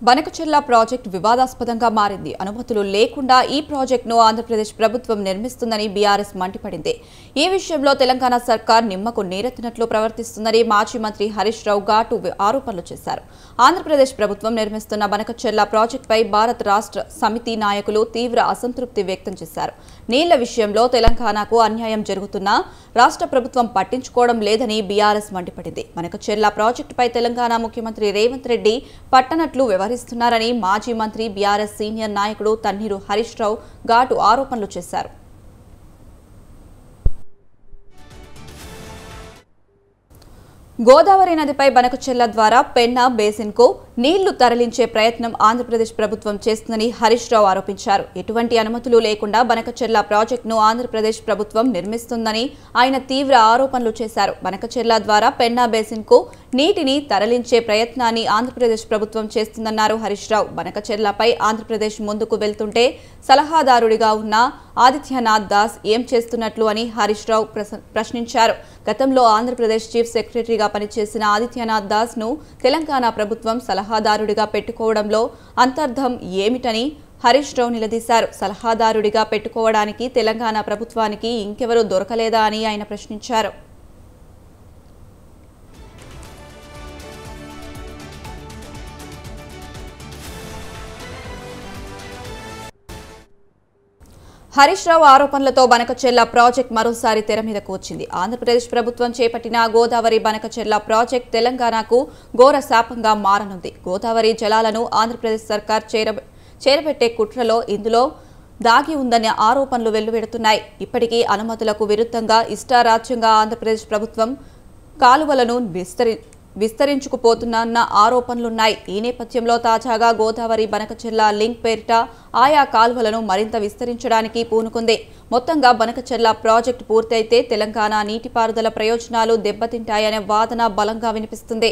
Banakacherla project వివాదాస్పదంగా మారింది. అనుమతులు లేకుండా ఈ ప్రాజెక్టును ఆంధ్రప్రదేశ్ ప్రభుత్వం నిర్మిస్తుందని బీఆర్ఎస్ మండిపడింది. ఈ విషయంలో తెలంగాణ సర్కార్ నిమ్మకు నీరెత్తినట్లు ప్రవర్తిస్తుందని మాజీ మంత్రి హరీష్ రావు ఘాటు ఆరోపణలు చేశారు. ఆంధ్రప్రదేశ్ ప్రభుత్వం నిర్మిస్తున్న బనకచెర్ల ప్రాజెక్టుపై భారత రాష్ట్ర సమితి నాయకులు తీవ్ర అసంతృప్తి వ్యక్తం చేశారు. నీళ్ల విషయంలో తెలంగాణకు అన్యాయం జరుగుతున్నా రాష్ట్ర ప్రభుత్వం పట్టించుకోవడం లేదని బీఆర్ఎస్ మండిపడింది. బనకచెర్ల ప్రాజెక్టుపై తెలంగాణ ముఖ్యమంత్రి రేవంత్ రెడ్డి పట్టనట్లు వ్యవహరిస్తున్నారని మాజీ మంత్రి బీఆర్ఎస్ సీనియర్ నాయకుడు తన్నీరు హరీష్ రావు ఘాటు ఆరోపణలు చేశారు. గోదావరి నదిపై బనకచెర్ల ద్వారా పెన్నా బేసిన్కు నీళ్లు తరలించే ప్రయత్నం ఆంధ్రప్రదేశ్ ప్రభుత్వం చేస్తుందని హరీష్ రావు ఆరోపించారు. ఎటువంటి అనుమతులు లేకుండా బనకచెర్ల ప్రాజెక్టును ఆంధ్రప్రదేశ్ ప్రభుత్వం నిర్మిస్తుందని ఆయన తీవ్ర ఆరోపణలు చేశారు. బనకచెర్ల ద్వారా పెన్నా బేసిన్కు నీటిని తరలించే ప్రయత్నాన్ని ఆంధ్రప్రదేశ్ ప్రభుత్వం చేస్తుందన్నారు హరీష్ రావు. బనకచెర్లపై ఆంధ్రప్రదేశ్ ముందుకు వెళ్తుంటే సలహాదారుడిగా ఉన్న ఆదిత్యనాథ్ దాస్ ఏం చేస్తున్నట్లు అని హరీష్ రావు ప్రశ్నించారు. గతంలో ఆంధ్రప్రదేశ్ చీఫ్ సెక్రటరీగా పనిచేసిన ఆదిత్యనాథ్ దాస్ ను తెలంగాణ ప్రభుత్వం సలహాదారుడిగా పెట్టుకోవడంలో అంతర్థం ఏమిటని హరీష్ రావు నిలదీశారు. సలహాదారుడిగా పెట్టుకోవడానికి తెలంగాణ ప్రభుత్వానికి ఇంకెవరూ దొరకలేదా అని ఆయన ప్రశ్నించారు. హరీష్ రావు ఆరోపణలతో బనకచెర్ల ప్రాజెక్టు మరోసారి తెర మీదకు వచ్చింది. ఆంధ్రప్రదేశ్ ప్రభుత్వం చేపట్టిన గోదావరి బనకచెర్ల ప్రాజెక్టు తెలంగాణకు ఘోర శాపంగా మారనుంది. గోదావరి జలాలను ఆంధ్రప్రదేశ్ సర్కార్ చేరబెట్టే కుట్రలో ఇందులో దాగి ఉందనే ఆరోపణలు వెల్లువెడుతున్నాయి. ఇప్పటికీ అనుమతులకు విరుద్ధంగా ఇష్టారాజ్యంగా ఆంధ్రప్రదేశ్ ప్రభుత్వం కాలువలను విస్తరించుకుపోతున్న ఆరోపణలున్నాయి. ఈ నేపథ్యంలో తాజాగా గోదావరి బనకచెర్ల లింక్ పేరిట ఆయా కాల్వలను మరింత విస్తరించడానికి పూనుకుంది. మొత్తంగా బనకచెర్ల ప్రాజెక్టు పూర్తయితే తెలంగాణ నీటిపారుదల ప్రయోజనాలు దెబ్బతింటాయనే వాదన బలంగా వినిపిస్తుంది.